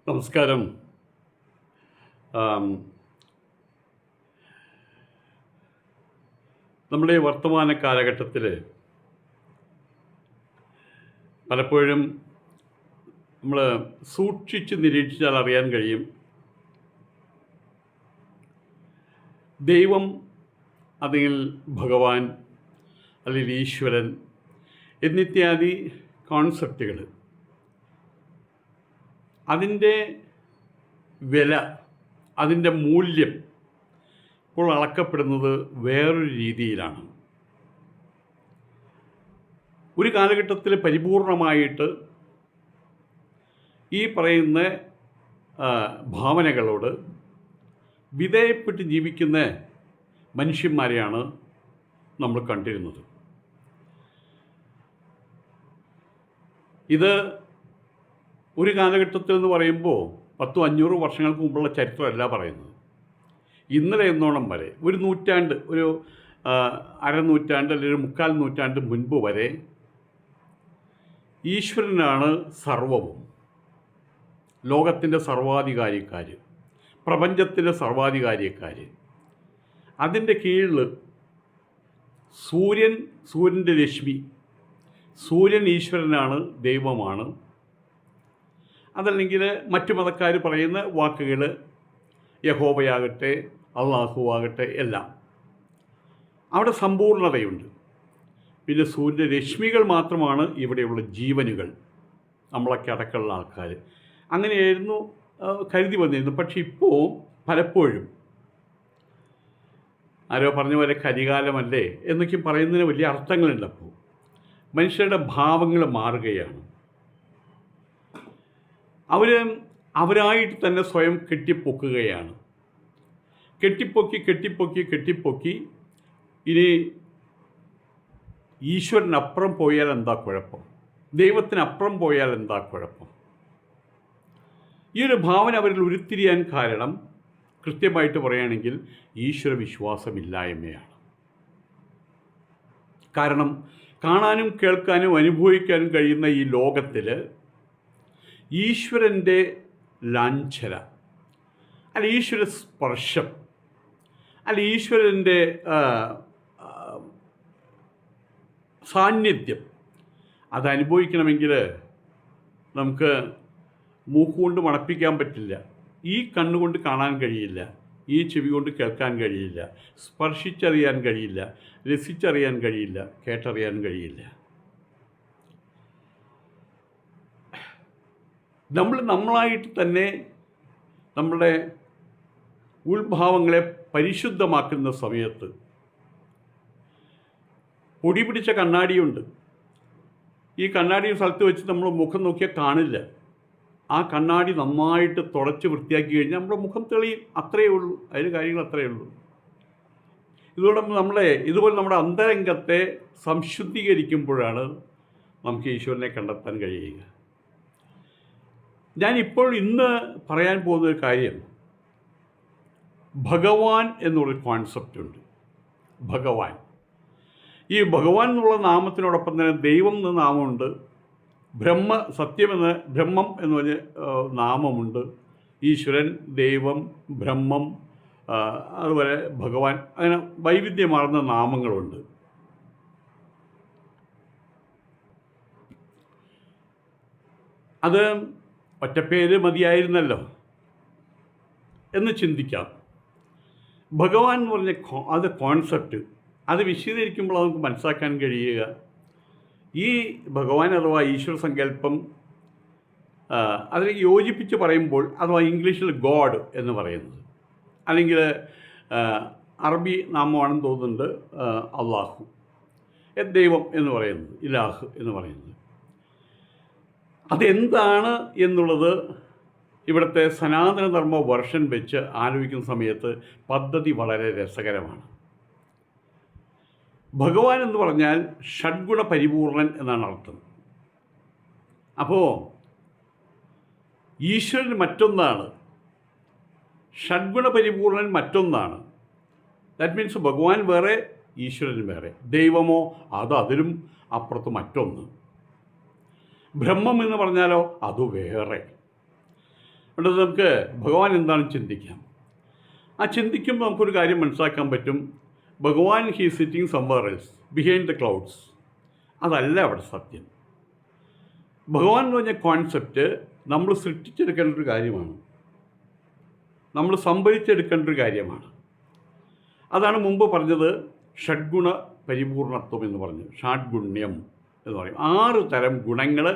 നമസ്കാരം. ആം, നമ്മുടെ ഈ വർത്തമാന കാലഘട്ടത്തിൽ പലപ്പോഴും നമ്മൾ സൂക്ഷിച്ച് നിരീക്ഷിച്ചാൽ അറിയാൻ കഴിയും, ദൈവം അല്ലെങ്കിൽ ഭഗവാൻ അല്ലെങ്കിൽ ഈശ്വരൻ എന്നിത്യാദി കോൺസെപ്റ്റുകൾ, അതിൻ്റെ വില, അതിൻ്റെ മൂല്യം ഇപ്പോൾ അളക്കപ്പെടുന്നത് വേറൊരു രീതിയിലാണ്. ഒരു കാലഘട്ടത്തിൽ പരിപൂർണമായിട്ട് ഈ പറയുന്ന ഭാവനകളോട് വിധേയപ്പെട്ട് ജീവിക്കുന്ന മനുഷ്യന്മാരെയാണ് നമ്മൾ കണ്ടിരുന്നത്. ഇത് ഒരു കാലഘട്ടത്തിൽ എന്ന് പറയുമ്പോൾ 100-500 വർഷങ്ങൾക്ക് മുമ്പുള്ള ചരിത്രമല്ല പറയുന്നത്. ഇന്നലെ എന്നോണം വരെ ഒരു നൂറ്റാണ്ട്, ഒരു അരനൂറ്റാണ്ട് അല്ലെങ്കിൽ ഒരു 3/4 നൂറ്റാണ്ട് മുൻപ് വരെ ഈശ്വരനാണ് സർവവും. ലോകത്തിൻ്റെ സർവാധികാരിക്കാർ, പ്രപഞ്ചത്തിൻ്റെ സർവാധികാരിക്കാർ. അതിൻ്റെ കീഴിൽ സൂര്യൻ്റെ രശ്മി, സൂര്യൻ ഈശ്വരനാണ്, ദൈവമാണ്. അതല്ലെങ്കിൽ മറ്റു മതക്കാർ പറയുന്ന വാക്കുകൾ യഹോവയാകട്ടെ, അള്ളാഹു ആകട്ടെ, എല്ലാം അവിടെ സമ്പൂർണതയുണ്ട്. പിന്നെ സൂര്യൻ്റെ രശ്മികൾ മാത്രമാണ് ഇവിടെയുള്ള ജീവനുകൾ, നമ്മളൊക്കെ അടക്കമുള്ള ആൾക്കാർ. അങ്ങനെയായിരുന്നു കരുതി വന്നിരുന്നു. പക്ഷെ ഇപ്പോൾ പലപ്പോഴും ആരോ പറഞ്ഞ പോലെ കലികാലമല്ലേ എന്നൊക്കെ പറയുന്നതിന് വലിയ അർത്ഥങ്ങളുണ്ട്. അപ്പോൾ മനുഷ്യരുടെ ഭാവങ്ങൾ മാറുകയാണ്. അവരായിട്ട് തന്നെ സ്വയം കെട്ടിപ്പൊക്കുകയാണ്. കെട്ടിപ്പൊക്കി ഇനി ഈശ്വരനപ്പുറം പോയാൽ എന്താ കുഴപ്പം, ദൈവത്തിനപ്പുറം പോയാൽ എന്താ കുഴപ്പം? ഈ ഒരു ഭാവന അവരിൽ ഉരുത്തിരിയാൻ കാരണം, കൃത്യമായിട്ട് പറയുകയാണെങ്കിൽ, ഈശ്വര വിശ്വാസമില്ലായ്മയാണ്. കാരണം കാണാനും കേൾക്കാനും അനുഭവിക്കാനും കഴിയുന്ന ഈ ലോകത്തിൽ ഈശ്വരൻ്റെ ലാഞ്ചന, അല്ല ഈശ്വര സ്പർശം, അല്ല ഈശ്വരൻ്റെ സാന്നിധ്യം അതനുഭവിക്കണമെങ്കിൽ നമുക്ക് മൂക്കുകൊണ്ട് മണപ്പിക്കാൻ പറ്റില്ല, ഈ കണ്ണുകൊണ്ട് കാണാൻ കഴിയില്ല, ഈ ചെവി കൊണ്ട് കേൾക്കാൻ കഴിയില്ല, സ്പർശിച്ചറിയാൻ കഴിയില്ല, രസിച്ചറിയാൻ കഴിയില്ല, കേട്ടറിയാൻ കഴിയില്ല. നമ്മളായിട്ട് തന്നെ നമ്മുടെ ഉൾഭാവങ്ങളെ പരിശുദ്ധമാക്കുന്ന സമയത്ത് പൊടി പിടിച്ച കണ്ണാടിയുണ്ട്. ഈ കണ്ണാടി സ്ഥലത്ത് വെച്ച് നമ്മൾ മുഖം നോക്കിയാൽ കാണില്ല. ആ കണ്ണാടി നന്നായിട്ട് തുടച്ച് വൃത്തിയാക്കി കഴിഞ്ഞാൽ നമ്മുടെ മുഖം തെളിയും. അത്രയേ ഉള്ളൂ, അതിന് കാര്യങ്ങൾ അത്രയേ ഉള്ളൂ. ഇതുപോലെ നമ്മുടെ അന്തരംഗത്തെ സംശുദ്ധീകരിക്കുമ്പോഴാണ് നമുക്ക് ഈശ്വരനെ കണ്ടെത്താൻ കഴിയുക. ഇന്ന് പറയാൻ പോകുന്നൊരു കാര്യം, ഭഗവാൻ എന്നുള്ളൊരു കോൺസെപ്റ്റുണ്ട്. ഭഗവാൻ, ഈ ഭഗവാൻ എന്നുള്ള നാമത്തിനോടൊപ്പം തന്നെ ദൈവം എന്ന നാമമുണ്ട്, ബ്രഹ്മം എന്ന് പറഞ്ഞ നാമമുണ്ട്. ഈശ്വരൻ, ദൈവം, ബ്രഹ്മം, അതുപോലെ ഭഗവാൻ, അങ്ങനെ വൈവിധ്യമാർന്ന നാമങ്ങളുണ്ട്. അത് ഒറ്റപ്പേര് മതിയായിരുന്നല്ലോ എന്ന് ചിന്തിക്കാം. ഭഗവാൻ എന്ന് പറഞ്ഞ കോൺസെപ്റ്റ്, അത് വിശദീകരിക്കുമ്പോൾ നമുക്ക് മനസ്സിലാക്കാൻ കഴിയുക, ഈ ഭഗവാൻ അഥവാ ഈശ്വര സങ്കല്പം അതിലേക്ക് യോജിപ്പിച്ച് പറയുമ്പോൾ, അഥവാ ഇംഗ്ലീഷിൽ ഗോഡ് എന്ന് പറയുന്നത്, അല്ലെങ്കിൽ അറബി നാമമാണെന്ന് തോന്നുന്നുണ്ട് അള്ളാഹു, ദൈവം എന്ന് പറയുന്നത്, ഇലാഹ് എന്ന് പറയുന്നത്, അതെന്താണ് എന്നുള്ളത് ഇവിടുത്തെ സനാതനധർമ്മ വെർഷൻ വെച്ച് ആലോചിക്കുന്ന സമയത്ത് പദ്ധതി വളരെ രസകരമാണ്. ഭഗവാൻ എന്ന് പറഞ്ഞാൽ ഷഡ്ഗുണ പരിപൂർണൻ എന്നാണ് അർത്ഥം. അപ്പോൾ ഈശ്വരൻ മറ്റൊന്നാണ്, ഷഡ്ഗുണ പരിപൂർണൻ മറ്റൊന്നാണ്. ദാറ്റ് മീൻസ് ഭഗവാൻ വേറെ, ഈശ്വരൻ വേറെ. ദൈവമോ അതിലും അപ്പുറത്ത് മറ്റൊന്ന്. ബ്രഹ്മം എന്ന് പറഞ്ഞാലോ അത് വേറെ. അതുകൊണ്ട് നമുക്ക് ഭഗവാൻ എന്താണെന്ന് ചിന്തിക്കാം. ആ ചിന്തിക്കുമ്പോൾ നമുക്കൊരു കാര്യം മനസ്സിലാക്കാൻ പറ്റും. ഭഗവാൻ he sitting somewhere else behind the clouds. അതല്ല അവിടെ സത്യം. ഭഗവാൻ എന്ന് പറഞ്ഞ കോൺസെപ്റ്റ് നമ്മൾ സൃഷ്ടിച്ചെടുക്കേണ്ട ഒരു കാര്യമാണ്, നമ്മൾ സംഭരിച്ചെടുക്കേണ്ട ഒരു കാര്യമാണ്. അതാണ് മുമ്പ് പറഞ്ഞത് ഷഡ്ഗുണ പരിപൂർണത്വം എന്ന് പറഞ്ഞു. ഷാഡ്ഗുണ്യം എന്ന് പറയും. 6 തരം ഗുണങ്ങൾ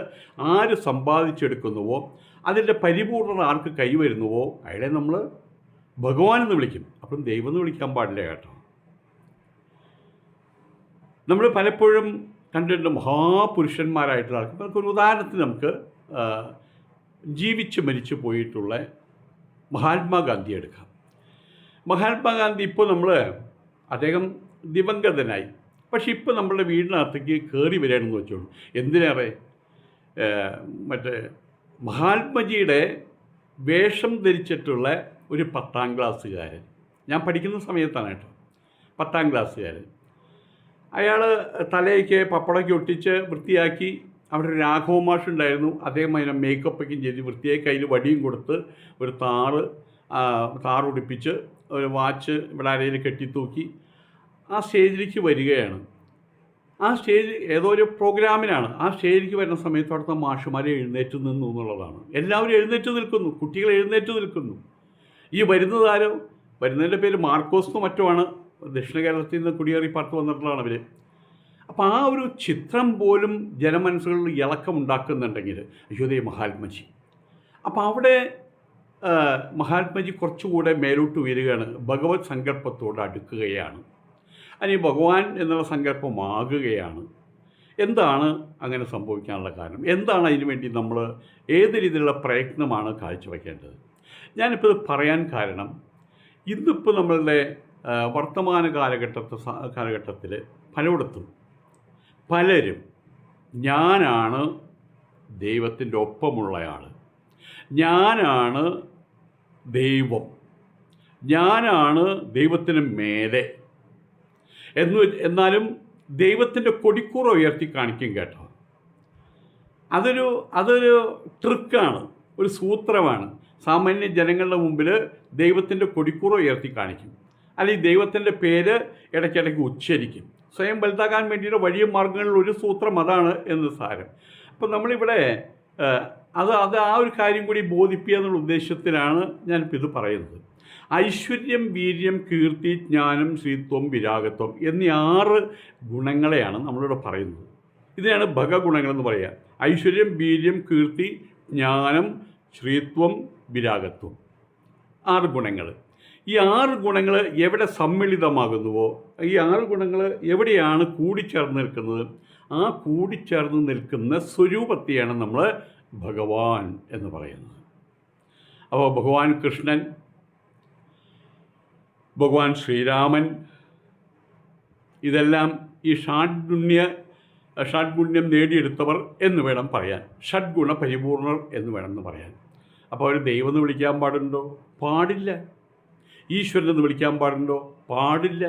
ആര് സമ്പാദിച്ചെടുക്കുന്നുവോ അതിൻ്റെ പരിപൂർണത ആർക്ക് കൈവരുന്നുവോ അയാളെ നമ്മൾ ഭഗവാൻ എന്ന് വിളിക്കും. അപ്പം ദൈവം എന്ന് വിളിക്കാൻ പാടില്ല കേട്ടോ. നമ്മൾ പലപ്പോഴും കണ്ടിട്ടുണ്ട് മഹാപുരുഷന്മാരായിട്ടുള്ള ആൾക്ക്. നമുക്കൊരു ഉദാഹരണത്തിന് നമുക്ക് ജീവിച്ച് മരിച്ചു പോയിട്ടുള്ള മഹാത്മാഗാന്ധി എടുക്കാം. മഹാത്മാഗാന്ധി ഇപ്പോൾ അദ്ദേഹം ദിവംഗതനായി. പക്ഷെ ഇപ്പോൾ നമ്മളുടെ വീടിനകത്തേക്ക് കയറി വരികയാണെന്ന് വെച്ചോളൂ. എന്തിനേറെ മഹാത്മജിയുടെ വേഷം ധരിച്ചിട്ടുള്ള ഒരു 10ാം ക്ലാസ്സുകാരൻ, ഞാൻ പഠിക്കുന്ന സമയത്താണ് കേട്ടോ, 10ാം ക്ലാസ്സുകാരൻ. അയാൾ തലയ്ക്ക് പപ്പടമൊക്കെ ഒട്ടിച്ച് വൃത്തിയാക്കി. അവിടെ ഒരു രാഘവ മാഷ് ഉണ്ടായിരുന്നു. അദ്ദേഹം അതിനെ മേക്കപ്പൊക്കെ ചെയ്ത് വൃത്തിയായി കയ്യിൽ വടിയും കൊടുത്ത് ഒരു താറുടിപ്പിച്ച് ഒരു വാച്ച് ഇവിടെ അരയിൽ കെട്ടിത്തൂക്കി ആ സ്റ്റേജിലേക്ക് വരികയാണ്. ആ സ്റ്റേജ് ഏതോ ഒരു പ്രോഗ്രാമിനാണ്. ആ സ്റ്റേജിലേക്ക് വരുന്ന സമയത്ത് അവിടുത്തെ മാഷുമാരെ എഴുന്നേറ്റ് നിന്നു എന്നുള്ളതാണ്. എല്ലാവരും എഴുന്നേറ്റ് നിൽക്കുന്നു, കുട്ടികൾ എഴുന്നേറ്റ് നിൽക്കുന്നു. ഈ വരുന്നതിൻ്റെ പേര് മാർക്കോസ് എന്നോ മറ്റോ ആണ്. ദക്ഷിണ കേരളത്തിൽ നിന്ന് കുടിയേറി പാർത്ത് വന്നിട്ടുള്ളതാണ് അവർ. അപ്പോൾ ആ ഒരു ചിത്രം പോലും ജനമനസ്സുകളിൽ ഇളക്കമുണ്ടാക്കുന്നുണ്ടെങ്കിൽ അയ്യോദയ മഹാത്മജി. അപ്പോൾ അവിടെ മഹാത്മജി കുറച്ചുകൂടെ മേലോട്ട് ഉയരുകയാണ്, ഭഗവത് സങ്കല്പത്തോട് അടുക്കുകയാണ്, അല്ലെങ്കിൽ ഭഗവാൻ എന്നുള്ള സങ്കല്പമാകുകയാണ്. എന്താണ് അങ്ങനെ സംഭവിക്കാനുള്ള കാരണം? എന്താണ് അതിനു വേണ്ടി നമ്മൾ ഏത് രീതിയിലുള്ള പ്രയത്നമാണ് കാഴ്ചവെക്കേണ്ടത്? ഞാനിപ്പോൾ ഇത് പറയാൻ കാരണം, ഇന്നിപ്പോൾ നമ്മളുടെ വർത്തമാന കാലഘട്ടത്തിൽ പലരും ഞാനാണ് ദൈവത്തിൻ്റെ ഒപ്പമുള്ളയാൾ, ഞാനാണ് ദൈവം, ഞാനാണ് ദൈവത്തിന് മേലെ എന്നാലും ദൈവത്തിൻ്റെ കൊടിക്കൂറ ഉയർത്തി കാണിക്കും കേട്ടോ. അതൊരു ട്രിക്കാണ്, ഒരു സൂത്രമാണ്. സാമാന്യ ജനങ്ങളുടെ മുമ്പിൽ ദൈവത്തിൻ്റെ കൊടിക്കൂറ ഉയർത്തി കാണിക്കും, അല്ലെങ്കിൽ ദൈവത്തിൻ്റെ പേര് ഇടയ്ക്കിടയ്ക്ക് ഉച്ചരിക്കും. സ്വയം വലുതാകാൻ വേണ്ടിയിട്ട് വഴിയ മാർഗങ്ങളിൽ ഒരു സൂത്രം അതാണ് എന്ന് സാരം. അപ്പോൾ നമ്മളിവിടെ അത് ആ ഒരു കാര്യം കൂടി ബോധിപ്പിക്കുക എന്നുള്ള ഉദ്ദേശത്തിലാണ് ഞാനിപ്പോൾ ഇത് പറയുന്നത്. ഐശ്വര്യം, വീര്യം, കീർത്തി, ജ്ഞാനം, ശ്രീത്വം, വിരാഗത്വം എന്നീ 6 ഗുണങ്ങളെയാണ് നമ്മളിവിടെ പറയുന്നത്. ഇതിനാണ് ഭഗഗുണങ്ങളെന്ന് പറയുക. ഐശ്വര്യം, വീര്യം, കീർത്തി, ജ്ഞാനം, ശ്രീത്വം, വിരാഗത്വം, 6 ഗുണങ്ങൾ. ഈ 6 ഗുണങ്ങൾ എവിടെ സമ്മിളിതമാകുന്നുവോ, ഈ 6 ഗുണങ്ങൾ എവിടെയാണ് കൂടിച്ചേർന്ന് നിൽക്കുന്നത്, ആ കൂടിച്ചേർന്ന് നിൽക്കുന്ന സ്വരൂപത്തെയാണ് നമ്മൾ ഭഗവാൻ എന്ന് പറയുന്നത്. അപ്പോൾ ഭഗവാൻ കൃഷ്ണൻ, ഭഗവാൻ ശ്രീരാമൻ, ഇതെല്ലാം ഈ ഷഡ്ഗുണ്യം നേടിയെടുത്തവർ എന്ന് വേണം പറയാൻ. ഷഡ്ഗുണ പരിപൂർണർ എന്ന് വേണമെന്ന് പറയാൻ. അപ്പോൾ അവർ ദൈവം എന്ന് വിളിക്കാൻ പാടുണ്ടോ? പാടില്ല. ഈശ്വരൻ എന്ന് വിളിക്കാൻ പാടുണ്ടോ? പാടില്ല.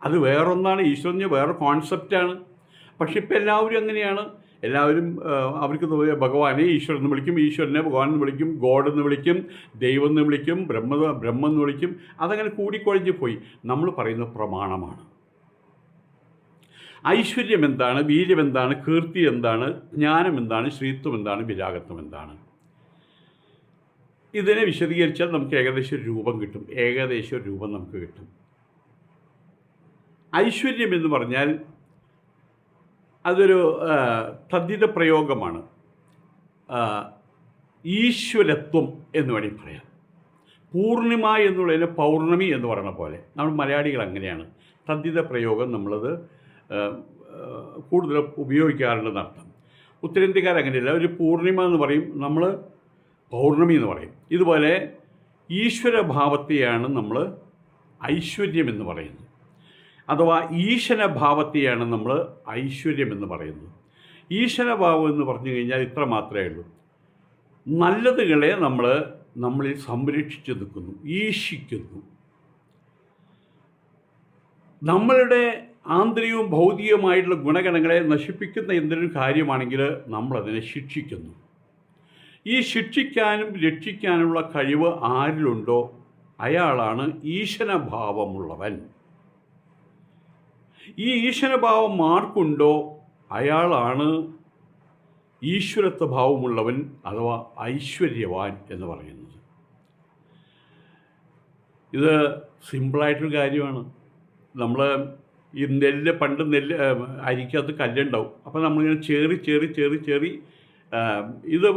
അത് വേറൊന്നാണ്. ഈശ്വരന് വേറെ കോൺസെപ്റ്റാണ്. പക്ഷെ ഇപ്പം എല്ലാവരും അങ്ങനെയാണ്. എല്ലാവരും അവർക്ക് തോന്നിയ ഭഗവാനെ ഈശ്വരൻ എന്ന് വിളിക്കും, ഈശ്വരനെ ഭഗവാൻ എന്ന് വിളിക്കും, ഗോഡ് എന്ന് വിളിക്കും, ദൈവം എന്ന് വിളിക്കും, ബ്രഹ്മം എന്ന് വിളിക്കും. അതങ്ങനെ കൂടിക്കൊഴിഞ്ഞ് പോയി. നമ്മൾ പറയുന്ന പ്രമാണമാണ്. ഐശ്വര്യം എന്താണ്, വീര്യം എന്താണ്, കീർത്തി എന്താണ്, ജ്ഞാനം എന്താണ്, ശ്രീത്വം എന്താണ്, വിരാഗത്വം എന്താണ്? ഇതിനെ വിശദീകരിച്ചാൽ നമുക്ക് ഏകദേശം രൂപം കിട്ടും. നമുക്ക് കിട്ടും. ഐശ്വര്യം എന്ന് പറഞ്ഞാൽ അതൊരു തദ്ധിത പ്രയോഗമാണ്. ഈശ്വരത്വം എന്ന് വേണമെങ്കിൽ പറയാം. പൂർണിമ എന്നുള്ളതിന് പൗർണമി എന്ന് പറയുന്ന പോലെ നമ്മൾ മലയാളികൾ അങ്ങനെയാണ്. തദ്ധിത പ്രയോഗം നമ്മളത് കൂടുതൽ ഉപയോഗിക്കാറുണ്ടെന്നർത്ഥം. ഉത്തരേന്ത്യക്കാരങ്ങനെയല്ല. ഒരു പൂർണിമ എന്ന് പറയും, നമ്മൾ പൗർണമി എന്ന് പറയും. ഇതുപോലെ ഈശ്വരഭാവത്തെയാണ് നമ്മൾ ഐശ്വര്യം എന്ന് പറയുന്നത്. അഥവാ ഈശനഭാവത്തെയാണ് നമ്മൾ ഐശ്വര്യം എന്ന് പറയുന്നത്. ഈശനഭാവം എന്ന് പറഞ്ഞു കഴിഞ്ഞാൽ ഇത്ര മാത്രമേ ഉള്ളൂ. നല്ലതുകളെ നമ്മളിൽ സംരക്ഷിച്ചു നിൽക്കുന്നു, ഈശിക്കുന്നു. നമ്മളുടെ ആന്തരികവും ഭൗതികവുമായിട്ടുള്ള ഗുണഗണങ്ങളെ നശിപ്പിക്കുന്ന എന്തൊരു കാര്യമാണെങ്കിൽ നമ്മളതിനെ ശിക്ഷിക്കുന്നു. ഈ ശിക്ഷിക്കാനും രക്ഷിക്കാനുള്ള കഴിവ് ആരിലുണ്ടോ അയാളാണ് ഈശനഭാവമുള്ളവൻ. ഈ ഈശ്വരഭാവം ആർക്കുണ്ടോ അയാളാണ് ഈശ്വരത്വ ഭാവമുള്ളവൻ അഥവാ ഐശ്വര്യവാൻ എന്ന് പറയുന്നത്. ഇത് സിമ്പിളായിട്ടൊരു കാര്യമാണ്. നമ്മൾ ഈ പണ്ട് അരിക്കകത്ത് കല്ലുണ്ടാവും. അപ്പോൾ നമ്മളിങ്ങനെ ചേറി ഇത്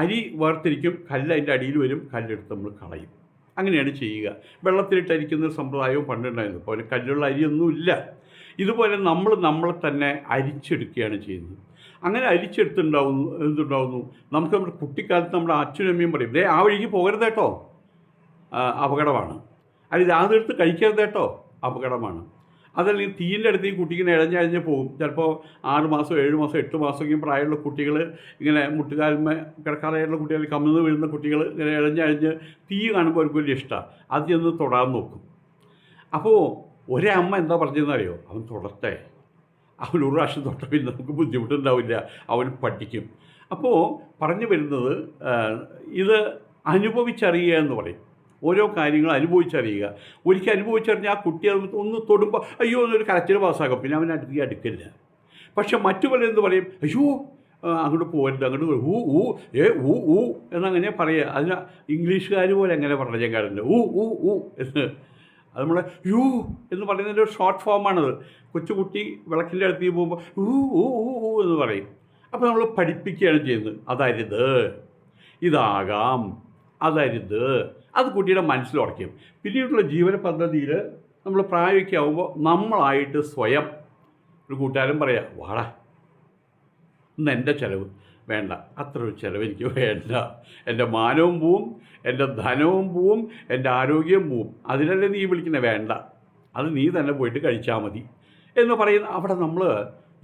അരി വേർതിരിക്കും, കല്ല് അതിൻ്റെ അടിയിൽ വരും, കല്ലെടുത്ത് നമ്മൾ കളയും. അങ്ങനെയാണ് ചെയ്യുക. വെള്ളത്തിലിട്ട് അരിക്കുന്ന സമ്പ്രദായവും പണ്ടുണ്ടായിരുന്നു. അപ്പോൾ കല്ലുള്ള അരിയൊന്നുമില്ല. ഇതുപോലെ നമ്മളെ തന്നെ അരിച്ചെടുക്കുകയാണ് ചെയ്യുന്നത്. അങ്ങനെ എന്തുണ്ടാവുന്നു, നമുക്ക് നമ്മുടെ കുട്ടിക്കാലത്ത് നമ്മുടെ അച്ഛനും അമ്മയും പറയും, ആ വഴിക്ക് പോകരുത് കേട്ടോ, അപകടമാണ്. അല്ലെങ്കിൽ അതെടുത്ത് കഴിക്കരുത് കേട്ടോ, അപകടമാണ്. അതല്ലെങ്കിൽ തീയിൻ്റെ അടുത്ത് ഈ കുട്ടിക്ക് ഇഴഞ്ഞ് പോകും. ചിലപ്പോൾ 6 മാസം 7 മാസം 8 മാസമൊക്കെയും പ്രായമുള്ള കുട്ടികൾ, ഇങ്ങനെ മുട്ടുകാൽമ കിടക്കാറായുള്ള കുട്ടികൾ, കമിഴ്ന്ന് വീഴുന്ന കുട്ടികൾ ഇങ്ങനെ ഇഴഞ്ഞ് തീ കാണുമ്പോൾ അവർക്ക് വലിയ ഇഷ്ടമാണ്. അത് ചെന്ന് തൊടാൻ നോക്കും. അപ്പോൾ ഒരേ അമ്മ എന്താ പറഞ്ഞതെന്നറിയോ, അവൻ തൊടട്ടെ, അവൻ ഒരു പ്രാവശ്യം തൊട്ട പിന്നെ നമുക്ക് ബുദ്ധിമുട്ടുണ്ടാവില്ല, അവൻ പഠിക്കും. അപ്പോൾ പറഞ്ഞു വരുന്നത്, ഇത് അനുഭവിച്ചറിയുക എന്ന് പറയും. ഓരോ കാര്യങ്ങളും അനുഭവിച്ചറിയുക. ഒരിക്കൽ അനുഭവിച്ചറിഞ്ഞാൽ ആ കുട്ടി ഒന്ന് തൊടുമ്പോൾ അയ്യോ എന്നൊരു കരച്ചിൽ പാസ്സാക്കും, പിന്നെ അവൻ അടുക്കില്ല. പക്ഷെ മറ്റു പലരും എന്ത് പറയും, അയ്യോ അങ്ങോട്ട് പോകരുത്, അങ്ങോട്ട് ഊ എന്നങ്ങനെ പറയുക. അതിന് ഇംഗ്ലീഷുകാർ പോലെ എങ്ങനെ പറഞ്ഞ കാരുണ്ട് ഊ എന്ന്. അത് നമ്മളെ യൂ എന്ന് പറയുന്നതിൻ്റെ ഒരു ഷോർട്ട് ഫോമാണത്. കൊച്ചുകുട്ടി വിളക്കിൻ്റെ അടുത്തേക്ക് പോകുമ്പോൾ ഊ എന്ന് പറയും. അപ്പോൾ നമ്മൾ പഠിപ്പിക്കുകയാണ് ചെയ്യുന്നത്, അതരുത്, ഇതാകാം, അതരുത്. അത് കുട്ടിയുടെ മനസ്സിലുറയ്ക്കും. പിന്നീടുള്ള ജീവന പദ്ധതിയിൽ നമ്മൾ പ്രായോഗികമാകുമ്പോൾ നമ്മളായിട്ട് സ്വയം ഒരു കൂട്ടുകാരൻ പറയാം, വാടാ ഇന്ന് എൻ്റെ ചിലവ് വേണ്ട, അത്ര ഒരു ചിലവ് എനിക്ക് വേണ്ട, എൻ്റെ മാനവും പോവും, എൻ്റെ ധനവും പോവും, എൻ്റെ ആരോഗ്യം പോവും, അതിനല്ലേ നീ വിളിക്കുന്നത്, വേണ്ട, അത് നീ തന്നെ പോയിട്ട് കഴിച്ചാൽ മതി എന്ന് പറയുന്ന അവിടെ നമ്മൾ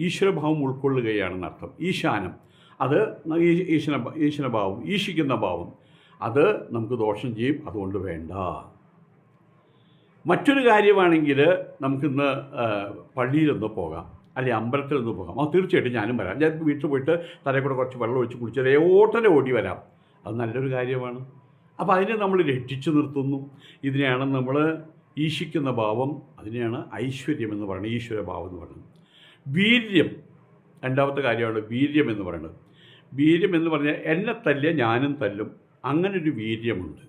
ഈശ്വരഭാവം ഉൾക്കൊള്ളുകയാണെന്നർത്ഥം. ഈശാനം, അത് ഈശ്വരഭാവം, ഈശിക്കുന്ന ഭാവം, അത് നമുക്ക് ദോഷം ചെയ്യും, അതുകൊണ്ട് വേണ്ട. മറ്റൊരു കാര്യമാണെങ്കിൽ നമുക്കിന്ന് പള്ളിയിലൊന്ന് പോകാം, അല്ലെങ്കിൽ അമ്പലത്തിലൊന്ന് പോകാം. തീർച്ചയായിട്ടും ഞാനും വരാം. ഞാൻ വീട്ടിൽ പോയിട്ട് തലയിൽ കൂടെ കുറച്ച് വെള്ളം ഒഴിച്ച് കുളിച്ചാൽ ഓടി വരാം. അത് നല്ലൊരു കാര്യമാണ്. അപ്പോൾ അതിനെ നമ്മൾ രക്ഷിച്ചു നിർത്തുന്നു. ഇതിനെയാണ് നമ്മൾ ഈശിക്കുന്ന ഭാവം, അതിനെയാണ് ഐശ്വര്യം എന്ന് പറയുന്നത്, ഈശ്വരഭാവം എന്ന് പറയുന്നത്. വീര്യം, രണ്ടാമത്തെ കാര്യമാണ് വീര്യം എന്ന് പറയുന്നത്. വീര്യം എന്ന് പറഞ്ഞാൽ എന്നെ തല്ലിയ ഞാനും തല്ലും, അങ്ങനൊരു വീര്യമുണ്ട്.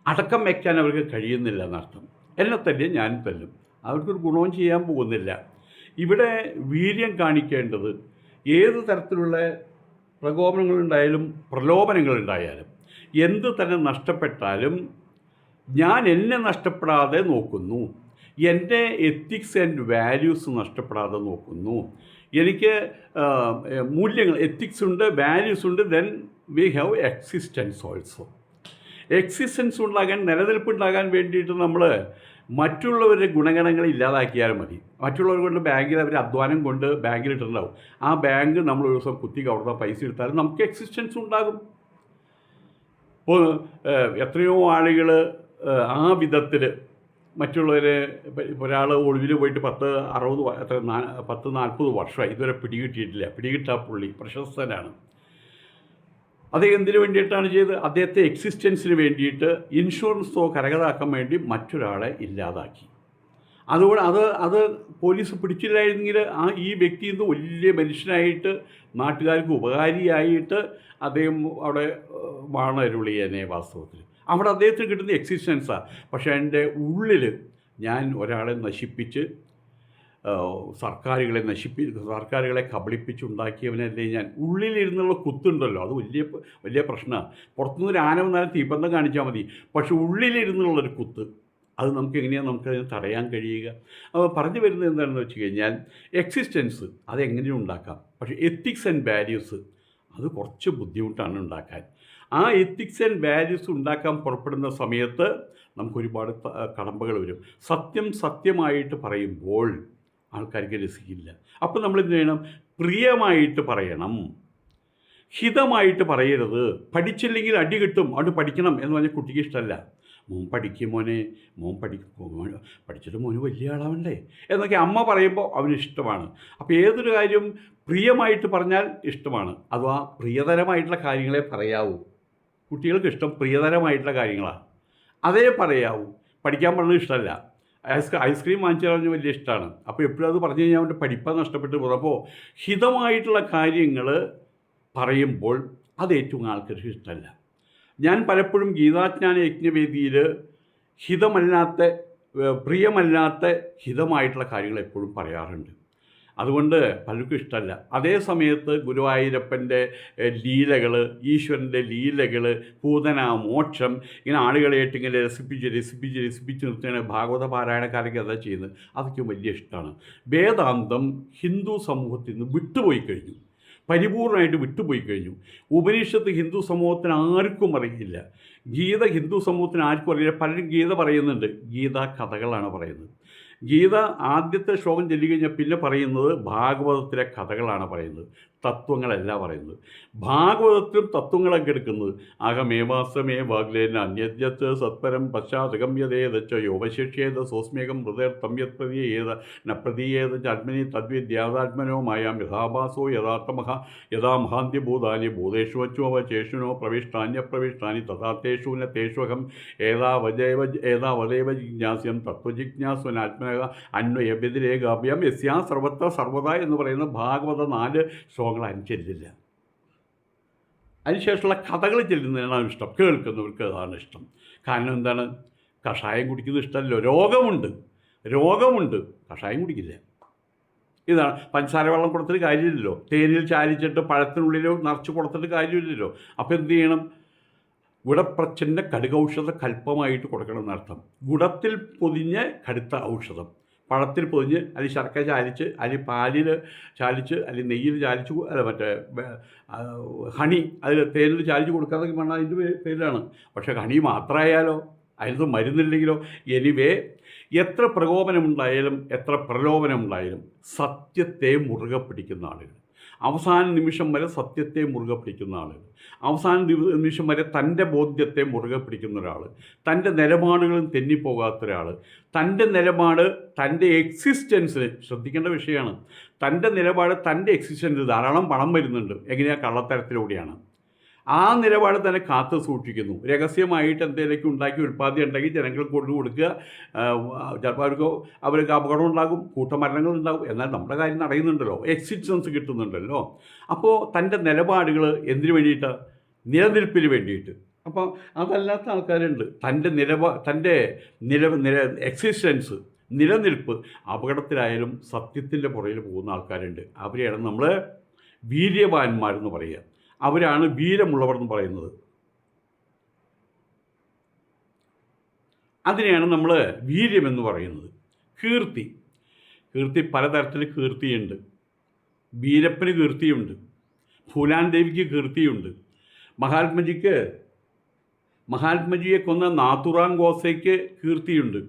അടക്കം വയ്ക്കാൻ അവർക്ക് കഴിയുന്നില്ല എന്നർത്ഥം. എന്നെ തല്ലിയ ഞാനും തല്ലും, അവർക്കൊരു ഗുണവും ചെയ്യാൻ പോകുന്നില്ല. ഇവിടെ വീര്യം കാണിക്കേണ്ടത് ഏത് തരത്തിലുള്ള പ്രലോഭനങ്ങളുണ്ടായാലും എന്ത് തന്നെ നഷ്ടപ്പെട്ടാലും ഞാൻ എന്നെ നഷ്ടപ്പെടാതെ നോക്കുന്നു, എൻ്റെ എത്തിക്സ് ആൻഡ് വാല്യൂസ് നഷ്ടപ്പെടാതെ നോക്കുന്നു. എനിക്ക് മൂല്യങ്ങൾ, എത്തിക്സ് ഉണ്ട്, വാല്യൂസ് ഉണ്ട്, then we have existence also. Existence ഉണ്ടാകാൻ, നിലനിൽപ്പുണ്ടാകാൻ വേണ്ടിയിട്ട് നമ്മൾ മറ്റുള്ളവരുടെ ഗുണഗണങ്ങൾ ഇല്ലാതാക്കിയാലും മതി. മറ്റുള്ളവർ കൊണ്ട് ബാങ്കിൽ അവർ അധ്വാനം കൊണ്ട് ബാങ്കിലിട്ടുണ്ടാവും, ആ ബാങ്ക് നമ്മൾ ഒരു ദിവസം കുത്തി കവർന്ന പൈസ എടുത്താലും നമുക്ക് എക്സിസ്റ്റൻസ് ഉണ്ടാകും. ഇപ്പോൾ എത്രയോ ആളുകൾ ആ വിധത്തിൽ മറ്റുള്ളവരെ, ഒരാൾ ഒളിവിൽ പോയിട്ട് 40 വർഷമായി ഇതുവരെ പിടികിട്ടാ പുള്ളി പ്രശസ്തനാണ്. അദ്ദേഹം എന്തിനു വേണ്ടിയിട്ടാണ് ചെയ്തത്? അദ്ദേഹത്തെ എക്സിസ്റ്റൻസിന് വേണ്ടിയിട്ട് ഇൻഷുറൻസ് തുക കരകതാക്കാൻ വേണ്ടി മറ്റൊരാളെ ഇല്ലാതാക്കി. അതുകൊണ്ട് അത് പോലീസ് പിടിച്ചില്ലായിരുന്നെങ്കിൽ ഈ വ്യക്തി ഇന്ന് വലിയ മനുഷ്യനായിട്ട് നാട്ടുകാർക്ക് ഉപകാരിയായിട്ട് അദ്ദേഹം അവിടെ വാണരുളിയനെ. വാസ്തവത്തിൽ അവിടെ അദ്ദേഹത്തിന് കിട്ടുന്ന എക്സിസ്റ്റൻസാണ്. പക്ഷേ എൻ്റെ ഉള്ളിൽ ഞാൻ ഒരാളെ നശിപ്പിച്ച്, സർക്കാരുകളെ കബളിപ്പിച്ചുണ്ടാക്കിയവനല്ലേ ഞാൻ. ഉള്ളിലിരുന്നുള്ള കുത്തുണ്ടല്ലോ, അത് വലിയ പ്രശ്നമാണ്. പുറത്തുനിന്ന് ആന വന്നാലും തീപ്പന്തം കാണിച്ചാൽ മതി, പക്ഷെ ഉള്ളിലിരുന്നുള്ളൊരു കുത്ത്, അത് നമുക്കെങ്ങനെയാണ് നമുക്കതിനെ തടയാൻ കഴിയുക? അപ്പോൾ പറഞ്ഞു വരുന്നത് എന്താണെന്ന് വെച്ച് കഴിഞ്ഞാൽ, എക്സിസ്റ്റൻസ് അതെങ്ങനെയും ഉണ്ടാക്കാം, പക്ഷേ എത്തിക്സ് ആൻഡ് വാല്യൂസ് അത് കുറച്ച് ബുദ്ധിമുട്ടാണ് ഉണ്ടാക്കാൻ. ആ എത്തിക്സ് ആൻഡ് വാല്യൂസ് ഉണ്ടാക്കാൻ പുറപ്പെടുന്ന സമയത്ത് നമുക്കൊരുപാട് കടമ്പകൾ വരും. സത്യമായിട്ട് പറയുമ്പോൾ ആൾക്കാർക്ക് രസിക്കില്ല. അപ്പോൾ നമ്മളെന്ത് ചെയ്യണം? പ്രിയമായിട്ട് പറയണം, ഹിതമായിട്ട് പറയരുത്. പഠിച്ചില്ലെങ്കിൽ അടി കിട്ടും, അതുകൊണ്ട് പഠിക്കണം എന്ന് പറഞ്ഞാൽ കുട്ടിക്ക് ഇഷ്ടമല്ല. മോൻ പഠിക്കും മോനെ, മോൻ പഠിച്ചിട്ട് മോന് വലിയ ആളാവണ്ടേ എന്നൊക്കെ അമ്മ പറയുമ്പോൾ അവന് ഇഷ്ടമാണ്. അപ്പോൾ ഏതൊരു കാര്യം പ്രിയമായിട്ട് പറഞ്ഞാൽ ഇഷ്ടമാണ്. അഥവാ പ്രിയതരമായിട്ടുള്ള കാര്യങ്ങളെ പറയാവൂ. കുട്ടികൾക്ക് ഇഷ്ടം പ്രിയതരമായിട്ടുള്ള കാര്യങ്ങളാണ്, അതേ പറയാവൂ. പഠിക്കാൻ പറഞ്ഞത് ഇഷ്ടമല്ല. ഐസ്ക്രീം വാങ്ങിച്ചു പറഞ്ഞ് വലിയ ഇഷ്ടമാണ്. അപ്പോൾ എപ്പോഴും അത് പറഞ്ഞു കഴിഞ്ഞാൽ അവൻ്റെ പഠിപ്പ് നഷ്ടപ്പെട്ടു പോകും. അപ്പോൾ ഹിതമായിട്ടുള്ള കാര്യങ്ങൾ പറയുമ്പോൾ അത് ഏറ്റവും ആൾക്കാർക്ക് ഇഷ്ടമല്ല. ഞാൻ പലപ്പോഴും ഗീതാജ്ഞാന യജ്ഞവേദിയിൽ ഹിതമല്ലാത്ത, പ്രിയമല്ലാത്ത ഹിതമായിട്ടുള്ള കാര്യങ്ങൾ എപ്പോഴും പറയാറുണ്ട്. അതുകൊണ്ട് പലർക്കും ഇഷ്ടമല്ല. അതേ സമയത്ത് ഗുരുവായൂരപ്പൻ്റെ ലീലകൾ, ഈശ്വരൻ്റെ ലീലകൾ, പൂതന, മോക്ഷം, ഇങ്ങനെ ആളുകളായിട്ട് ഇങ്ങനെ രസിപ്പിച്ച് നിർത്തുകയാണ് ഭാഗവത പാരായണക്കാരൊക്കെ അതാ ചെയ്യുന്നത്. അതൊക്കെ വലിയ ഇഷ്ടമാണ്. വേദാന്തം ഹിന്ദു സമൂഹത്തിൽ നിന്ന് വിട്ടുപോയി കഴിഞ്ഞു, പരിപൂർണമായിട്ട് വിട്ടുപോയി കഴിഞ്ഞു. ഉപനിഷത്ത് ഹിന്ദു സമൂഹത്തിന് ആർക്കും അറിയില്ല. ഗീത ഹിന്ദു സമൂഹത്തിന് ആർക്കും അറിയില്ല. പലരും ഗീത പറയുന്നുണ്ട്, ഗീത കഥകളാണ് പറയുന്നത്. ഗീത ആദ്യത്തെ ശ്ലോകം ചൊല്ലിക്കഴിഞ്ഞാൽ പിന്നെ പറയുന്നത് ഭാഗവതത്തിലെ കഥകളാണ് പറയുന്നത്, തത്വങ്ങളല്ല പറയുന്നത്. ഭാഗവതത്തിലും തത്വങ്ങളൊക്കെ എടുക്കുന്നത് അഹമേവാസമേ വാഗ്ലേന അന്യജ്ഞത്ത് സത്പരം പശ്ചാത്തഗമ്യതേതച്ച യോവശിഷ്യേത സോസ്മ്യകം ഹൃദയത്തമ്യത് പ്രതീയേത ന പ്രതീയേത ചാത്മനി തദ്വിദ്യാതാത്മനോ മായാം യഥാഭാസോ യഥാർത്ഥമഹ യഥാ മഹാന്ത്യഭൂതാനി ഭൂതേഷു വച്ചുവചേഷുനോ പ്രവിഷ്ടാന്യപ്രവിഷ്ടാനി തഥാത്തേഷു ന തേഷ്വഹം ഏതാവദേവ ജിജ്ഞാസ്യം തത്വജിജ്ഞാസുനാത്മന അന്വയവ്യതിരേകാഭ്യം യസ്യാ സർവത്ര സർവദാ എന്ന് പറയുന്ന ഭാഗവത 4 ശ്ലോകങ്ങൾ അനുസരിച്ചില്ല. അതിനുശേഷമുള്ള കഥകൾ ചെല്ലുന്നതിനാണ് ഇഷ്ടം, കേൾക്കുന്നവർക്ക് അതാണ് ഇഷ്ടം. കാരണം എന്താണ്? കഷായം കുടിക്കുന്നത് ഇഷ്ടമല്ലോ. രോഗമുണ്ട്, കഷായം കുടിക്കില്ല. ഇതാണ്. പഞ്ചസാര വെള്ളം കൊടുത്തിട്ട് കാര്യമില്ലല്ലോ, തേനിൽ ചാലിച്ചിട്ട് പഴത്തിനുള്ളിലോ നിറച്ച് കൊടുത്തിട്ട് കാര്യമില്ലല്ലോ. അപ്പോൾ എന്ത് ചെയ്യണം? ഗുഡപ്രച്ഛന്ന കടുകൗഷധ കൽപ്പമായിട്ട് കൊടുക്കണം എന്നർത്ഥം. ഗുഡത്തിൽ പൊതിഞ്ഞ് കടുത്ത ഔഷധം, പഴത്തിൽ പൊതിഞ്ഞ്, അല്ലെങ്കിൽ ശർക്കര ചാലിച്ച്, അല്ലെങ്കിൽ പാലിൽ ചാലിച്ച്, അല്ലെങ്കിൽ നെയ്യിൽ ചാലിച്ച്, അല്ല മറ്റേ ഹണി അതിൽ തേനിൽ ചാലിച്ച് കൊടുക്കാതൊക്കെ വേണം, അതിൻ്റെ പേരിലാണ്. പക്ഷേ ഹണി മാത്രമായാലോ, അതിനകത്ത് മരുന്നില്ലെങ്കിലോ? എനിവേ, എത്ര പ്രകോപനമുണ്ടായാലും എത്ര പ്രലോഭനമുണ്ടായാലും സത്യത്തെ മുറുകെ പിടിക്കുന്ന ആളുകൾ, അവസാന നിമിഷം വരെ സത്യത്തെ മുറുകെ പിടിക്കുന്ന ആളുകൾ, അവസാന നിമിഷം വരെ തൻ്റെ ബോധ്യത്തെ മുറുകെ പിടിക്കുന്ന ഒരാൾ, തൻ്റെ നിലപാടുകളും തെന്നിപ്പോകാത്ത ഒരാൾ, തൻ്റെ നിലപാട് തൻ്റെ എക്സിസ്റ്റൻസിന്, ശ്രദ്ധിക്കേണ്ട വിഷയമാണ്, തൻ്റെ നിലപാട് തൻ്റെ എക്സിസ്റ്റൻസിന് ധാരാളം പണം വരുന്നുണ്ട്. എങ്ങനെയാണ്? കള്ളത്തരത്തിലൂടെയാണ്. ആ നിലപാട് തന്നെ കാത്തു സൂക്ഷിക്കുന്നു. രഹസ്യമായിട്ട് എന്തെങ്കിലുമൊക്കെ ഉണ്ടാക്കി ഉൽപ്പാദനം ഉണ്ടെങ്കിൽ ജനങ്ങൾക്ക് കൊണ്ടു കൊടുക്കുക. ചിലപ്പോൾ അവർക്ക് അപകടം ഉണ്ടാകും, കൂട്ടമരണങ്ങൾ ഉണ്ടാകും. എന്നാൽ നമ്മുടെ കാര്യം നടക്കുന്നുണ്ടല്ലോ, എക്സിസ്റ്റൻസ് കിട്ടുന്നുണ്ടല്ലോ. അപ്പോൾ തൻ്റെ നിലപാടുകൾ എന്തിനു വേണ്ടിയിട്ടാണ്? നിലനിൽപ്പിന് വേണ്ടിയിട്ട്. അപ്പോൾ അതല്ലാത്ത ആൾക്കാരുണ്ട്, തൻ്റെ എക്സിസ്റ്റൻസ്, നിലനിൽപ്പ് അപകടത്തിലായാലും സത്യത്തിൻ്റെ പുറകിൽ പോകുന്ന ആൾക്കാരുണ്ട്. അവരെയാണ് നമ്മൾ വീര്യവാന്മാരെന്ന് പറയുക. അവരാണ് വീരമുള്ളവർ എന്ന് പറയുന്നത്. അതിനെയാണ് നമ്മൾ വീര്യമെന്ന് പറയുന്നത്. കീർത്തി പലതരത്തിൽ കീർത്തിയുണ്ട്. വീരപ്പന് കീർത്തിയുണ്ട്, ഫൂലാൻ ദേവിക്ക് കീർത്തിയുണ്ട്, മഹാത്മജിയെ കൊന്ന നാഥുറാം ഗോസയ്ക്ക് കീർത്തിയുണ്ട്,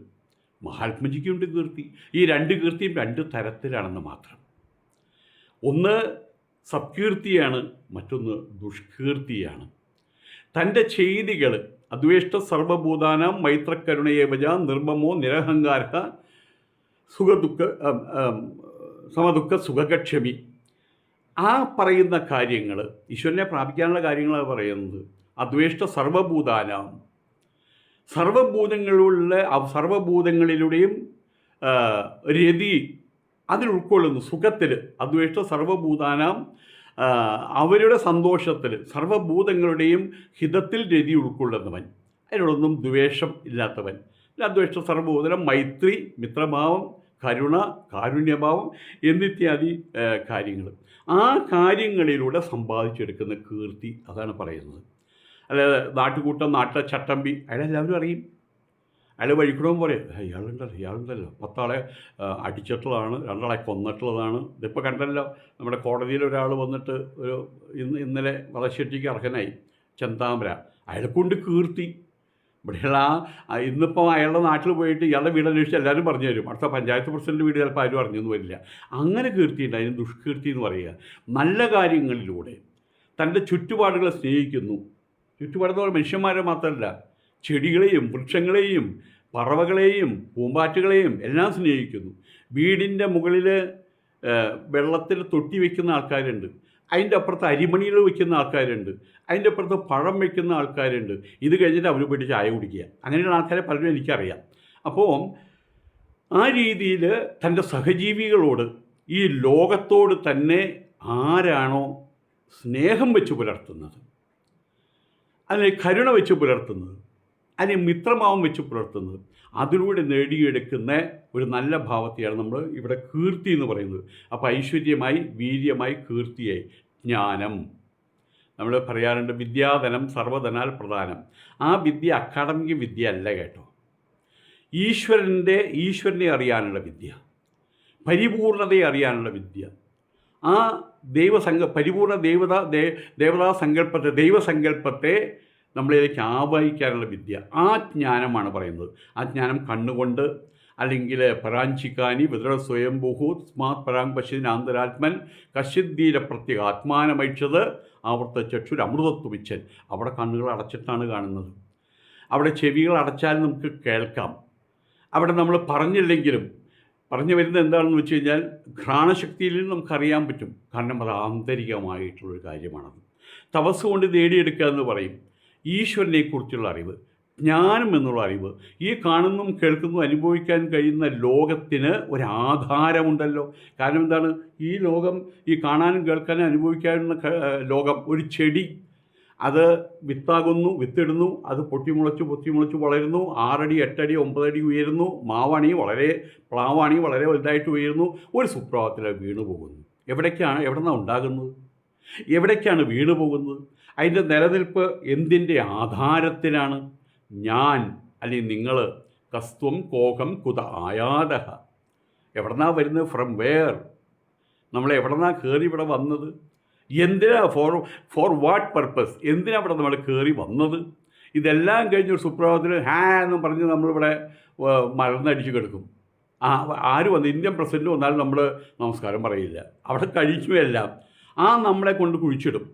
മഹാത്മജിക്കുണ്ട് കീർത്തി. ഈ 2 കീർത്തിയും 2 തരത്തിലാണെന്ന് മാത്രം. ഒന്ന് സത്കീർത്തിയാണ്, മറ്റൊന്ന് ദുഷ്കീർത്തിയാണ്. തൻ്റെ ചെയ്തികൾ അദ്വേഷ്ട സർവഭൂതാനാം മൈത്രക്കരുണയേവജ നിർമ്മമോ നിരഹങ്കാര സമദുഃഖ സുഖക്ഷമി. ആ പറയുന്ന കാര്യങ്ങൾ ഈശ്വരനെ പ്രാപിക്കാനുള്ള കാര്യങ്ങളാണ് പറയുന്നത്. അദ്വേഷ്ട സർവഭൂതാനാം, സർവഭൂതങ്ങളിലൂടെയും രതി അതിൽ ഉൾക്കൊള്ളുന്നു. സുഖത്തിൽ അദ്വേഷ്ട സർവഭൂതാനാം, അവരുടെ സന്തോഷത്തിൽ സർവഭൂതങ്ങളുടെയും ഹിതത്തിൽ രതി ഉൾക്കൊള്ളുന്നവൻ, അതിനോടൊന്നും ദ്വേഷം ഇല്ലാത്തവൻ. അദ്വേഷ്ട സർവഭൂതനം, മൈത്രി, മിത്രഭാവം, കരുണ, കാരുണ്യഭാവം എന്നിത്യാദി കാര്യങ്ങൾ. ആ കാര്യങ്ങളിലൂടെ സമ്പാദിച്ചെടുക്കുന്ന കീർത്തി, അതാണ് പറയുന്നത്. അല്ലാതെ നാട്ടുകൂട്ടം, നാട്ടിലെ ചട്ടമ്പി, അയാളെല്ലാവരും അറിയും. അയാൾ വഴിക്കൂടുമ്പോൾ പറയും, ഇയാളുണ്ടല്ലോ 10 ആളെ അടിച്ചിട്ടുള്ളതാണ്, 2 ആളെ കൊന്നിട്ടുള്ളതാണ്. ഇതിപ്പോൾ കണ്ടല്ലോ, നമ്മുടെ കോടതിയിൽ ഒരാൾ വന്നിട്ട് ഇന്നലെ വധശിക്ഷയ്ക്ക് അർഹനായി, ചെന്താമര. അയാളെക്കൊണ്ട് കീർത്തി. ഇവിടെയുള്ള ഇന്നിപ്പോൾ അയാളുടെ നാട്ടിൽ പോയിട്ട് ഇയാളുടെ വീട് അന്വേഷിച്ച് എല്ലാവരും പറഞ്ഞു തരും. അടുത്ത പഞ്ചായത്ത് പ്രസിഡന്റ് വീട് ചിലപ്പോൾ ആരും അറിഞ്ഞൊന്നും വരില്ല. അങ്ങനെ കീർത്തിയുണ്ട്. അതിന് ദുഷ്കീർത്തി എന്ന് പറയുക. നല്ല കാര്യങ്ങളിലൂടെ തൻ്റെ ചുറ്റുപാടുകളെ സ്നേഹിക്കുന്നു. ചുറ്റുപാടെന്ന് പറഞ്ഞാൽ മനുഷ്യന്മാരെ മാത്രമല്ല, ചെടികളെയും വൃക്ഷങ്ങളെയും പറവകളെയും പൂമ്പാറ്റുകളെയും എല്ലാം സ്നേഹിക്കുന്നു. വീടിൻ്റെ മുകളിൽ വെള്ളത്തിൽ തൊട്ടി വയ്ക്കുന്ന ആൾക്കാരുണ്ട്, അതിൻ്റെ അപ്പുറത്ത് അരിമണികൾ വയ്ക്കുന്ന ആൾക്കാരുണ്ട്, അതിൻ്റെ അപ്പുറത്ത് പഴം വയ്ക്കുന്ന ആൾക്കാരുണ്ട്. ഇത് കഴിഞ്ഞിട്ട് അവർ പോയിട്ട് ചായ കുടിക്കുക. അങ്ങനെയുള്ള ആൾക്കാരെ പലരും എനിക്കറിയാം. അപ്പോൾ ആ രീതിയിൽ തൻ്റെ സഹജീവികളോട്, ഈ ലോകത്തോട് തന്നെ ആരാണോ സ്നേഹം വെച്ച് പുലർത്തുന്നത്, അതിനെ കരുണ വെച്ച് പുലർത്തുന്നത്, അതിനെ മിത്രഭാവം വെച്ച് പുലർത്തുന്നത്, അതിലൂടെ നേടിയെടുക്കുന്ന ഒരു നല്ല ഭാവത്തെയാണ് നമ്മൾ ഇവിടെ കീർത്തി എന്ന് പറയുന്നത്. അപ്പോൾ ഐശ്വര്യമായി, വീര്യമായി, കീർത്തിയായി. ജ്ഞാനം നമ്മൾ പറയാറുണ്ട്, വിദ്യാധനം സർവ്വധനാൽ പ്രധാനം. ആ വിദ്യ അക്കാഡമിക് വിദ്യ അല്ല കേട്ടോ. ഈശ്വരനെ അറിയാനുള്ള വിദ്യ, പരിപൂർണതയെ അറിയാനുള്ള വിദ്യ, ആ പരിപൂർണ ദൈവസങ്കല്പത്തെ നമ്മളിലേക്ക് ആവാഹിക്കാനുള്ള വിദ്യ, ആ ജ്ഞാനമാണ് പറയുന്നത്. ആ ജ്ഞാനം കണ്ണുകൊണ്ട്, അല്ലെങ്കിൽ പരാഞ്ചിക്കാനി വിതര സ്വയംഭൂഹു സ്മാത് പരാങ് പശ്യനാന്തരാത്മൻ കശ്യദ്ധീര പ്രത്യേക ആത്മാനമൈക്ഷത് ആവർത്ത ചക്ഷുരമൃതത്വമിച്ചൻ. അവിടെ കണ്ണുകൾ അടച്ചിട്ടാണ് കാണുന്നത്, അവിടെ ചെവികൾ അടച്ചാൽ നമുക്ക് കേൾക്കാം. അവിടെ നമ്മൾ പറഞ്ഞില്ലെങ്കിലും പറഞ്ഞു വരുന്നത് എന്താണെന്ന് വെച്ച് കഴിഞ്ഞാൽ ഘ്രാണശക്തിയിൽ നിന്ന് നമുക്കറിയാൻ പറ്റും. കാരണം അത് ആന്തരികമായിട്ടുള്ളൊരു കാര്യമാണത്. തപസ് കൊണ്ട് നേടിയെടുക്കുക എന്ന് പറയും. ഈശ്വരനെക്കുറിച്ചുള്ള അറിവ്, ജ്ഞാനം എന്നുള്ള അറിവ്, ഈ കാണുന്നതും കേൾക്കുന്നതും അനുഭവിക്കാൻ കഴിയുന്ന ലോകത്തിന് ഒരാധാരമുണ്ടല്ലോ. കാരണം എന്താണ്, ഈ ലോകം, ഈ കാണാനും കേൾക്കാനും അനുഭവിക്കാനുള്ള ലോകം ഒരു ചെടി, അത് വിത്താകുന്നു, വിത്തിടുന്നു, അത് പൊട്ടിമുളച്ച് വളരുന്നു, 6 അടി 8 അടി 9 അടി ഉയരുന്നു. പ്ലാവാണി വളരെ വലുതായിട്ട് ഉയരുന്നു. ഒരു സുപ്രഭാതത്തിൽ വീണു പോകുന്നു. എവിടേക്കാണ് ഉണ്ടാകുന്നത്, എവിടേക്കാണ് വീണു പോകുന്നത്? അതിൻ്റെ നിലനിൽപ്പ് എന്തിൻ്റെ ആധാരത്തിലാണ്? ഞാൻ അല്ലെങ്കിൽ നിങ്ങൾ, കസ്ത്വം കോഹം കുത ആയാതഹ. എവിടെന്നാണ് വരുന്നത്? From where? നമ്മൾ എവിടെന്നാണ് കയറി ഇവിടെ വന്നത്? എന്തിനാ, ഫോർ വാട്ട് പർപ്പസ്? എന്തിനാ ഇവിടെ നമ്മൾ കയറി വന്നത്? ഇതെല്ലാം കഴിഞ്ഞ് ഒരു സുപ്രഭാതത്തിൽ എന്നും പറഞ്ഞ് നമ്മളിവിടെ മരുന്നടിച്ച് കിടക്കും. ആര് വന്ന്, ഇന്ത്യൻ പ്രസിഡൻറ്റ് വന്നാലും നമ്മൾ നമസ്കാരം പറയില്ല. അവിടെ കഴിച്ചു എല്ലാം. നമ്മളെ കൊണ്ട് കുഴിച്ചിടും,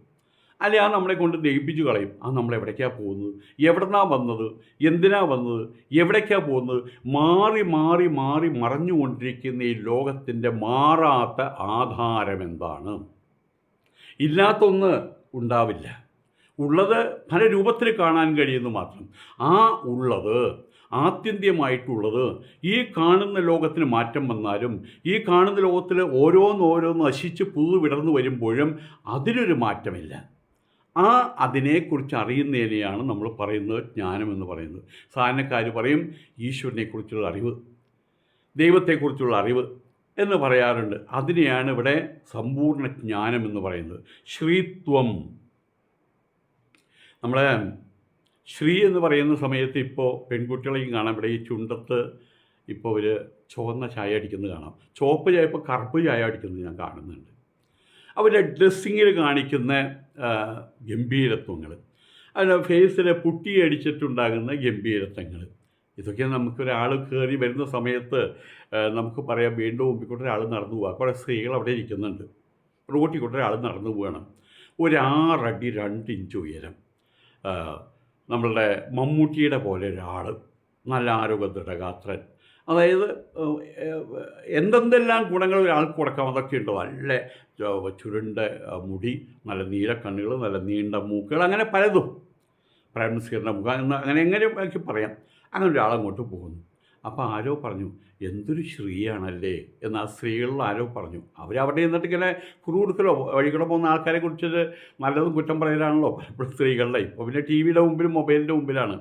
അല്ലെ നമ്മളെ കൊണ്ട് ദഹിപ്പിച്ച് കളയും. നമ്മളെവിടേക്കാണ് പോകുന്നത്? എവിടെന്നാണ് വന്നത്? എന്തിനാ വന്നത്? എവിടേക്കാണ് പോകുന്നത്? മാറി മാറി മാറി മറഞ്ഞുകൊണ്ടിരിക്കുന്ന ഈ ലോകത്തിൻ്റെ മാറാത്ത ആധാരം എന്താണ്? ഇല്ലാത്തൊന്ന് ഉണ്ടാവില്ല. ഉള്ളത് പല രൂപത്തിൽ കാണാൻ കഴിയുന്നു മാത്രം. ഉള്ളത്, ആത്യന്തികമായിട്ടുള്ളത്, ഈ കാണുന്ന ലോകത്തിന് മാറ്റം വന്നാലും, ഈ കാണുന്ന ലോകത്തിൽ ഓരോന്നോരോന്ന് നശിച്ച് പുതു വിടർന്നു വരുമ്പോഴും അതിനൊരു മാറ്റമില്ല. അതിനെക്കുറിച്ച് അറിയുന്നതിനെയാണ് നമ്മൾ പറയുന്നത് ജ്ഞാനമെന്ന് പറയുന്നത്. സാധാരണക്കാർ പറയും ഈശ്വരനെക്കുറിച്ചുള്ള അറിവ്, ദൈവത്തെക്കുറിച്ചുള്ള അറിവ് എന്ന് പറയാറുണ്ട്. അതിനെയാണ് ഇവിടെ സമ്പൂർണ്ണ ജ്ഞാനമെന്ന് പറയുന്നത്. ശ്രീത്വം. നമ്മളെ ശ്രീ എന്ന് പറയുന്ന സമയത്ത് ഇപ്പോൾ പെൺകുട്ടികളെയും കാണാം. ഇവിടെ ഈ ചുണ്ടത്ത് ഇപ്പോൾ ഒരു ചുവന്ന ചായ അടിക്കുന്നത് കാണാം, ചുവപ്പ് ചായ, ഇപ്പോൾ കറുപ്പ് ചായ അടിക്കുന്നത് ഞാൻ കാണുന്നുണ്ട്. അവരുടെ ഡ്രസ്സിങ്ങിൽ കാണിക്കുന്ന ഗംഭീരത്വങ്ങൾ, അതിൻ്റെ ഫേസിൽ പുട്ടിയടിച്ചിട്ടുണ്ടാകുന്ന ഗംഭീരത്വങ്ങൾ, ഇതൊക്കെ നമുക്കൊരാൾ കയറി വരുന്ന സമയത്ത് നമുക്ക് പറയാം, വീണ്ടും മുമ്പിക്കൂടെ ഒരാൾ നടന്നു പോവുക. കുറേ സ്ത്രീകൾ അവിടെ ഇരിക്കുന്നുണ്ട്. റോട്ടിൽ കൂടെ ഒരാൾ നടന്നു പോവുകയാണ്. ഒരു 6 അടി 2 ഇഞ്ച് ഉയരം, നമ്മളുടെ മമ്മൂട്ടിയുടെ പോലെ ഒരാൾ, നല്ല ആരോഗ്യദൃഢഗാത്രൻ. അതായത് എന്തെല്ലാം ഗുണങ്ങൾ ഒരാൾക്ക് കൊടുക്കാം അതൊക്കെ ഉണ്ട്. നല്ല ചുരുണ്ട മുടി, നല്ല നീലക്കണ്ണുകൾ, നല്ല നീണ്ട മൂക്കുകൾ, അങ്ങനെ പലതും, പ്രേംനസീറിൻ്റെ മുഖം എങ്ങനെയൊക്കെ പറയാം. അങ്ങനെ ഒരാളങ്ങോട്ട് പോകുന്നു. അപ്പോൾ ആരോ പറഞ്ഞു, എന്തൊരു ശ്രീയാണല്ലേ എന്ന്. ആ സ്ത്രീകളിൽ ആരോ പറഞ്ഞു. അവരവിടെ നിന്നിട്ട് ഇങ്ങനെ കുറു കൊടുക്കലോ, വഴികൂടെ പോകുന്ന ആൾക്കാരെ കുറിച്ചിട്ട് നല്ലതും കുറ്റം പറയലാണല്ലോ പലപ്പോഴും സ്ത്രീകളുടെ. ഇപ്പോൾ പിന്നെ ടി വിയുടെ മുമ്പിലും മൊബൈലിൻ്റെ മുമ്പിലാണ്.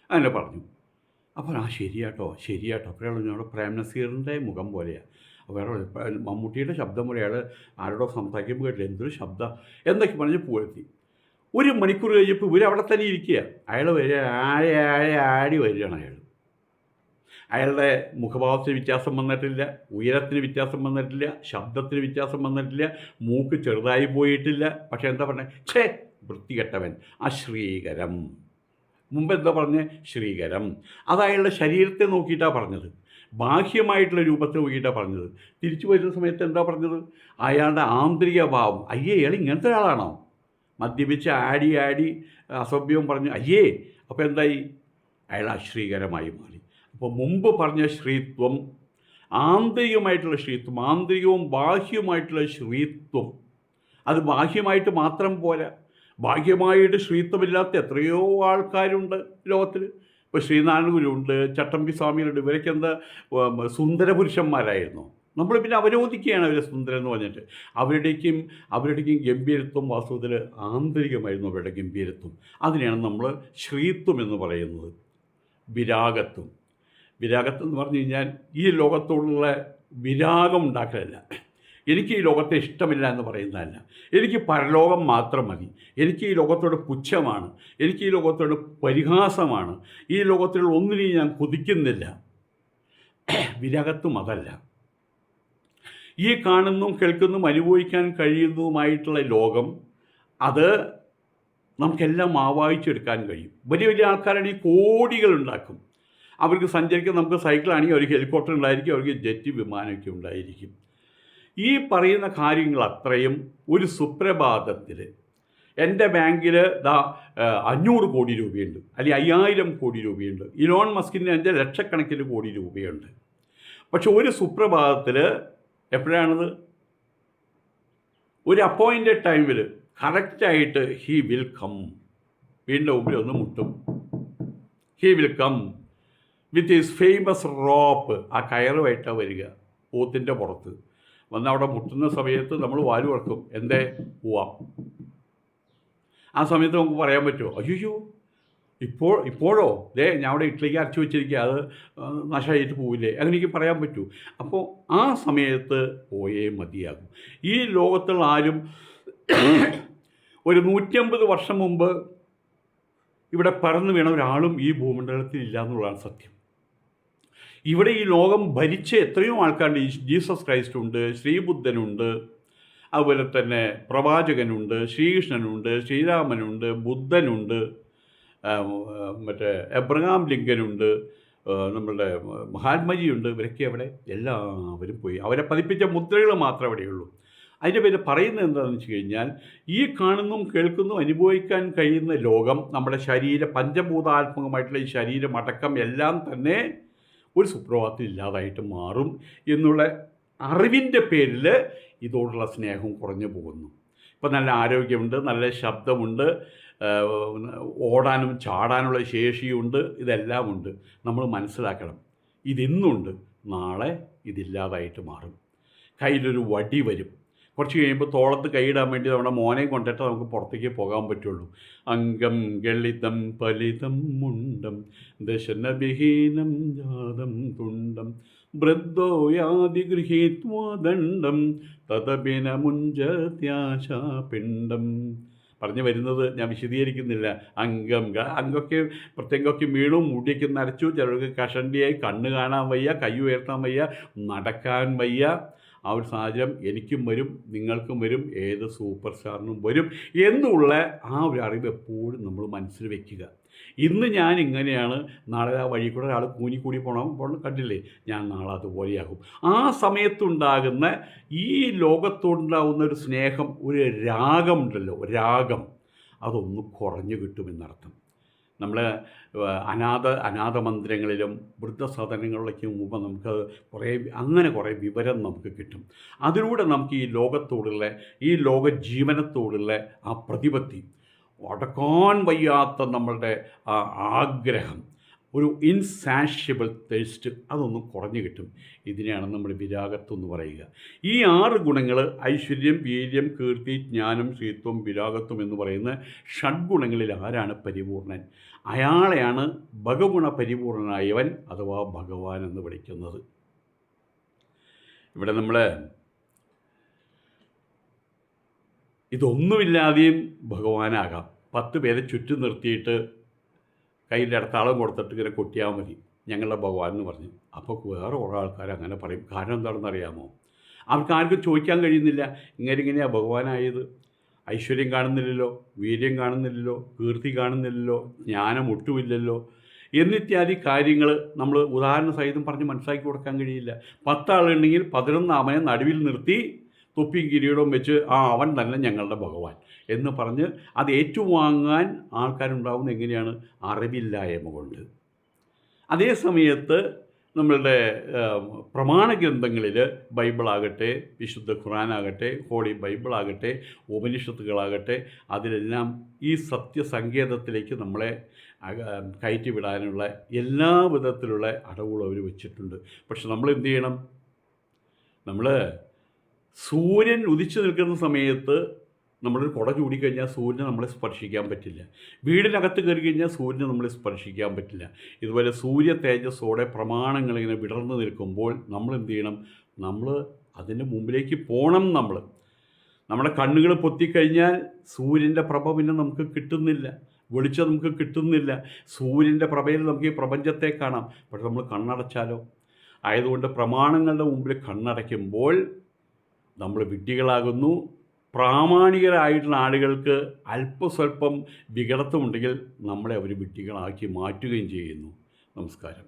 അങ്ങനെ പറഞ്ഞു. അപ്പോൾ ശരിയാട്ടോ. അപ്പോൾ ഞങ്ങളുടെ പ്രേംനസീറിൻ്റെ മുഖം പോലെയാണ്, വേറെ മമ്മൂട്ടിയുടെ ശബ്ദം പോലെ. അയാൾ ആരോടോ സംസാരിക്കുമ്പോൾ കേട്ടില്ല, എന്തൊരു ശബ്ദം എന്നൊക്കെ പറഞ്ഞ് പോയെത്തി. 1 മണിക്കൂർ കഴിഞ്ഞപ്പോൾ ഇവരവിടെ തന്നെ ഇരിക്കുക. അയാൾ വരിക, ആടി വരികയാണ്. അയാളുടെ മുഖഭാവത്തിന് വ്യത്യാസം വന്നിട്ടില്ല, ഉയരത്തിന് വ്യത്യാസം വന്നിട്ടില്ല, ശബ്ദത്തിന് വ്യത്യാസം വന്നിട്ടില്ല, മൂക്ക് ചെറുതായി പോയിട്ടില്ല. പക്ഷേ എന്താ പറഞ്ഞത്? വൃത്തികെട്ടവൻ, അശ്രീകരം. മുമ്പ് എന്താ പറഞ്ഞത്? ശ്രീകരം. അത് അയാളുടെ ശരീരത്തെ നോക്കിയിട്ടാണ് പറഞ്ഞത്, ബാഹ്യമായിട്ടുള്ള രൂപത്തെ നോക്കിയിട്ടാണ് പറഞ്ഞത്. തിരിച്ചു വരുന്ന സമയത്ത് എന്താ പറഞ്ഞത്? അയാളുടെ ആന്തരിക ഭാവം. അയ്യേ, ഇങ്ങനത്തെ ഒരാളാണോ? മദ്യപിച്ച് ആടി അസഭ്യവും പറഞ്ഞു. അപ്പോൾ എന്തായി? അയാൾ അശ്രീകരമായി മാറി. അപ്പോൾ മുമ്പ് പറഞ്ഞ ശ്രീത്വം, ആന്തരികമായിട്ടുള്ള ശ്രീത്വം, ആന്തരികവും ബാഹ്യവുമായിട്ടുള്ള ശ്രീത്വം, അത് ബാഹ്യമായിട്ട് മാത്രം പോരാ. ബാഹ്യമായിട്ട് ശ്രീത്വമില്ലാത്ത എത്രയോ ആൾക്കാരുണ്ട് ലോകത്തിൽ. ഇപ്പോൾ ശ്രീനാരായണ ഗുരുവുണ്ട്, ചട്ടമ്പി സ്വാമികളുണ്ട്. ഇവരൊക്കെ എന്താ സുന്ദര പുരുഷന്മാരായിരുന്നു. നമ്മൾ പിന്നെ അവരോധിക്കുകയാണ് അവരെ സുന്ദരൻ എന്ന് പറഞ്ഞിട്ട്. അവരുടെയും ഗംഭീരത്വം വാസ്തവത്തിൽ ആന്തരികമായിരുന്നു അവരുടെ ഗംഭീരത്വം. അതിനെയാണ് നമ്മൾ ശ്രീത്വം എന്ന് പറയുന്നത്. വിരാഗത്വം എന്ന് പറഞ്ഞു കഴിഞ്ഞാൽ ഈ ലോകത്തോടുള്ള വിരാഗം ഉണ്ടാക്കലല്ല. എനിക്ക് ഈ ലോകത്തെ ഇഷ്ടമില്ല എന്ന് പറയുന്നതല്ല. എനിക്ക് പരലോകം മാത്രം മതി. എനിക്ക് ഈ ലോകത്തോട് പുച്ഛമാണ്, എനിക്ക് ഈ ലോകത്തോട് പരിഹാസമാണ്, ഈ ലോകത്തിലുള്ള ഒന്നിനെയും ഞാൻ കൊതിക്കുന്നില്ല. വിരാഗത്വം അതല്ല. ഈ കാണുന്നതും കേൾക്കുന്നതും അനുഭവിക്കാൻ കഴിയുന്നതുമായിട്ടുള്ള ലോകം, അത് നമുക്കെല്ലാം ആവാഹിച്ചെടുക്കാൻ കഴിയും. വലിയ വലിയ ആൾക്കാരാണ് ഈ കോടികളുണ്ടാക്കും. അവർക്ക് സഞ്ചരിക്കാൻ നമുക്ക് സൈക്കിളാണെങ്കിൽ അവർക്ക് ഹെലികോപ്റ്റർ ഉണ്ടായിരിക്കും, അവർക്ക് ജെറ്റ് വിമാനമൊക്കെ ഉണ്ടായിരിക്കും. ഈ പറയുന്ന കാര്യങ്ങൾ അത്രയും ഒരു സുപ്രഭാതത്തിൽ എൻ്റെ ബാങ്കിൽ 500 കോടി രൂപയുണ്ട്, അല്ലെങ്കിൽ 5000 കോടി രൂപയുണ്ട്. ഇലോൺ മസ്കിൻ്റെ എൻ്റെ ലക്ഷക്കണക്കിന് കോടി രൂപയുണ്ട്. പക്ഷെ ഒരു സുപ്രഭാതത്തിൽ എപ്പോഴാണത്? ഒരു അപ്പോയിൻറ്റഡ് ടൈമിൽ കറക്റ്റായിട്ട് ഹീ വിൽ കം. വീടിൻ്റെ മുമ്പിൽ ഒന്ന് മുട്ടും. He will come with his famous rope. ആ കയറുമായിട്ടാണ് വരിക, പോത്തിൻ്റെ പുറത്ത് വന്ന് അവിടെ മുട്ടുന്ന സമയത്ത് നമ്മൾ വാല് വറക്കും. എന്തേ പോവാം? ആ സമയത്ത് നമുക്ക് പറയാൻ പറ്റുമോ, അയ്യോ ഇപ്പോഴോ ഞാൻ അവിടെ ഇഡ്ഡലിക്ക് അരച്ചു വെച്ചിരിക്കുക, അത് നഷ്ടമായിട്ട് പോവില്ലേ? അങ്ങനെയൊക്കെ പറയാൻ പറ്റൂ. അപ്പോൾ ആ സമയത്ത് പോയേ മതിയാകും. ഈ ലോകത്തുള്ള ആരും ഒരു 150 വർഷം മുമ്പ് ഇവിടെ പറന്നു വീണ ഒരാളും ഈ ഭൂമണ്ഡലത്തിൽ ഇല്ല എന്നുള്ളതാണ് സത്യം. ഇവിടെ ഈ ലോകം ഭരിച്ച എത്രയോ ആൾക്കാരുണ്ട്. ജീസസ് ക്രൈസ്റ്റ് ഉണ്ട്, ശ്രീബുദ്ധനുണ്ട്, അതുപോലെ തന്നെ പ്രവാചകനുണ്ട്, ശ്രീകൃഷ്ണനുണ്ട്, ശ്രീരാമനുണ്ട്, ബുദ്ധനുണ്ട്, മറ്റേ എബ്രഹാം ലിങ്കനുണ്ട്, നമ്മളുടെ മഹാത്മജിയുണ്ട്. ഇവരൊക്കെ അവിടെ എല്ലാവരും പോയി. അവരെ പതിപ്പിച്ച മുദ്രകൾ മാത്രമേ അവിടെയുള്ളൂ. അതിൻ്റെ പേര് പറയുന്നത് എന്താണെന്ന് വെച്ച് കഴിഞ്ഞാൽ, ഈ കാണുന്നതും കേൾക്കുന്നതും അനുഭവിക്കാൻ കഴിയുന്ന ലോകം, നമ്മുടെ പഞ്ചഭൂതാത്മകമായിട്ടുള്ള ഈ ശരീരം അടക്കം എല്ലാം തന്നെ ഒരു സുപ്രഭാതത്തിൽ ഇല്ലാതായിട്ട് മാറും എന്നുള്ള അറിവിൻ്റെ പേരിൽ ഇതോടുള്ള സ്നേഹം കുറഞ്ഞു പോകുന്നു. ഇപ്പം നല്ല ആരോഗ്യമുണ്ട്, നല്ല ശബ്ദമുണ്ട്, ഓടാനും ചാടാനുള്ള ശേഷിയുണ്ട്, ഇതെല്ലാം ഉണ്ട്. നമ്മൾ മനസ്സിലാക്കണം, ഇതിന്നുണ്ട്, നാളെ ഇതില്ലാതായിട്ട് മാറും. കയ്യിലൊരു വടി വരും. കുറച്ച് കഴിയുമ്പോൾ തോളത്ത് കൈയിടാൻ വേണ്ടി നമ്മുടെ മോനെ കൊണ്ടിട്ട് നമുക്ക് പുറത്തേക്ക് പോകാൻ പറ്റുള്ളൂ. അംഗം ഗളിതം ഫലിതം മുണ്ടം ദശനവിഹീനം ജാതം തുണ്ടം വൃദ്ധോ യാതി ഗൃഹീത്വാദണ്ഡം തതപിന മുഞ്ചത്യാശാപിണ്ഡം. പറഞ്ഞു വരുന്നത് ഞാൻ വിശദീകരിക്കുന്നില്ല. അംഗമൊക്കെ പ്രത്യേകമൊക്കെ വീണു, മുടിയൊക്കെ നരച്ചു, ചിലർക്ക് കഷണ്ടിയായി, കണ്ണ് കാണാൻ വയ്യ, കൈ ഉയർത്താൻ വയ്യ, നടക്കാൻ വയ്യ. ആ ഒരു സാഹചര്യം എനിക്കും വരും, നിങ്ങൾക്കും വരും, ഏത് സൂപ്പർ സ്റ്റാറിനും വരും എന്നുള്ള ആ ഒരു അറിവ് എപ്പോഴും നമ്മൾ മനസ്സിൽ വയ്ക്കുക. ഇന്ന് ഞാൻ ഇങ്ങനെയാണ്, നാളെ ആ വഴി കൂടെ ഒരാൾ കൂനിക്കൂടി പോകണം കണ്ടില്ലേ, ഞാൻ നാളെ അതുപോലെയാകും. ആ സമയത്തുണ്ടാകുന്ന ഈ ലോകത്തോടുണ്ടാകുന്ന ഒരു സ്നേഹം, ഒരു രാഗമുണ്ടല്ലോ, രാഗം, അതൊന്ന് കുറഞ്ഞു കിട്ടുമെന്നർത്ഥം. നമ്മൾ അനാഥ മന്ദിരങ്ങളിലും വൃദ്ധസദനങ്ങളിലേക്കും മുമ്പ് നമുക്ക് കുറേ വിവരം നമുക്ക് കിട്ടും. അതിലൂടെ നമുക്ക് ഈ ലോകത്തോടുള്ള, ഈ ലോക ജീവനത്തോടുള്ള ആ പ്രതിപത്തി, അടക്കാൻ വയ്യാത്ത നമ്മളുടെ ആ ആഗ്രഹം, ഒരു ഇൻസാഷ്യബിൾ തേസ്റ്റ്, അതൊന്നും കുറഞ്ഞു കിട്ടും. ഇതിനെയാണ് നമ്മൾ വിരാഗത്വം എന്ന് പറയുക. ഈ 6 ഗുണങ്ങൾ, ഐശ്വര്യം, വീര്യം, കീർത്തി, ജ്ഞാനം, ശ്രീത്വം, വിരാഗത്വം എന്ന് പറയുന്ന ഷഡ്ഗുണങ്ങളിൽ ആരാണ് പരിപൂർണൻ? അയാളെയാണ് ഭഗഗുണ പരിപൂർണനായവൻ അഥവാ ഭഗവാൻ എന്ന് വിളിക്കുന്നത്. ഇവിടെ നമ്മൾ ഇതൊന്നുമില്ലാതെയും ഭഗവാനാകാം. 10 പേരെ ചുറ്റും നിർത്തിയിട്ട് കയ്യിൽ ഇടത്താളം കൊടുത്തിട്ട് ഇങ്ങനെ കൊട്ടിയാൽ മതി, ഞങ്ങളുടെ ഭഗവാൻ എന്ന് പറഞ്ഞു. അപ്പോൾ വേറെ കുറേ ആൾക്കാർ അങ്ങനെ പറയും. കാരണം എന്താണെന്ന് അറിയാമോ? അവർക്ക് ആർക്കും ചോദിക്കാൻ കഴിയുന്നില്ല, ഇങ്ങനെയാണ് ഭഗവാനായത്. ഐശ്വര്യം കാണുന്നില്ലല്ലോ, വീര്യം കാണുന്നില്ലല്ലോ, കീർത്തി കാണുന്നില്ലല്ലോ, ജ്ഞാനം ഒട്ടുമില്ലല്ലോ എന്നിത്യാദി കാര്യങ്ങൾ നമ്മൾ ഉദാഹരണ സഹിതം പറഞ്ഞ് മനസ്സിലാക്കി കൊടുക്കാൻ കഴിയില്ല. 10 ആളുണ്ടെങ്കിൽ 11 നടുവിൽ നിർത്തി തൊപ്പിയും കിരീടവും വെച്ച് അവൻ തന്നെ ഞങ്ങളുടെ ഭഗവാൻ എന്ന് പറഞ്ഞ് അത് ഏറ്റുവാങ്ങാൻ ആൾക്കാരുണ്ടാവുന്നത് എങ്ങനെയാണ്? അറിവില്ലായ്മ കൊണ്ട്. അതേ സമയത്ത് നമ്മളുടെ പ്രമാണ ഗ്രന്ഥങ്ങളിൽ ബൈബിളാകട്ടെ, വിശുദ്ധ ഖുറാനാകട്ടെ, ഹോളി ബൈബിളാകട്ടെ, ഉപനിഷത്തുകളാകട്ടെ, അതിലെല്ലാം ഈ സത്യസങ്കേതത്തിലേക്ക് നമ്മളെ കയറ്റി വിടാനുള്ള എല്ലാ വിധത്തിലുള്ള അടവുകളും അവർ വെച്ചിട്ടുണ്ട്. പക്ഷെ നമ്മൾ എന്ത് ചെയ്യണം? നമ്മൾ സൂര്യൻ ഉദിച്ചു നിൽക്കുന്ന സമയത്ത് നമ്മളൊരു കുട ചൂടിക്കഴിഞ്ഞാൽ സൂര്യനെ നമ്മളെ സ്പർശിക്കാൻ പറ്റില്ല. വീടിനകത്ത് കയറി കഴിഞ്ഞാൽ സൂര്യനെ നമ്മളെ സ്പർശിക്കാൻ പറ്റില്ല. ഇതുപോലെ സൂര്യ തേജസ്സോടെ പ്രമാണങ്ങളിങ്ങനെ വിടർന്നു നിൽക്കുമ്പോൾ നമ്മൾ എന്ത് ചെയ്യണം? നമ്മൾ അതിൻ്റെ മുമ്പിലേക്ക് പോകണം. നമ്മുടെ കണ്ണുകൾ പൊത്തിക്കഴിഞ്ഞാൽ സൂര്യൻ്റെ പ്രഭ പിന്നെ നമുക്ക് കിട്ടുന്നില്ല, വെളിച്ചം നമുക്ക് കിട്ടുന്നില്ല. സൂര്യൻ്റെ പ്രഭയിൽ നമുക്ക് ഈ പ്രപഞ്ചത്തെ കാണാം. പക്ഷെ നമ്മൾ കണ്ണടച്ചാലോ? ആയതുകൊണ്ട് പ്രമാണങ്ങളുടെ മുമ്പിൽ കണ്ണടയ്ക്കുമ്പോൾ നമ്മൾ വിഡ്ഢികളാകുന്നു. പ്രാമാണികരായിട്ടുള്ള ആളുകൾക്ക് അല്പസ്വല്പം വികടത്വമുണ്ടെങ്കിൽ നമ്മളെ അവർ വിഡ്ഢികളാക്കി മാറ്റുകയും ചെയ്യുന്നു. നമസ്കാരം.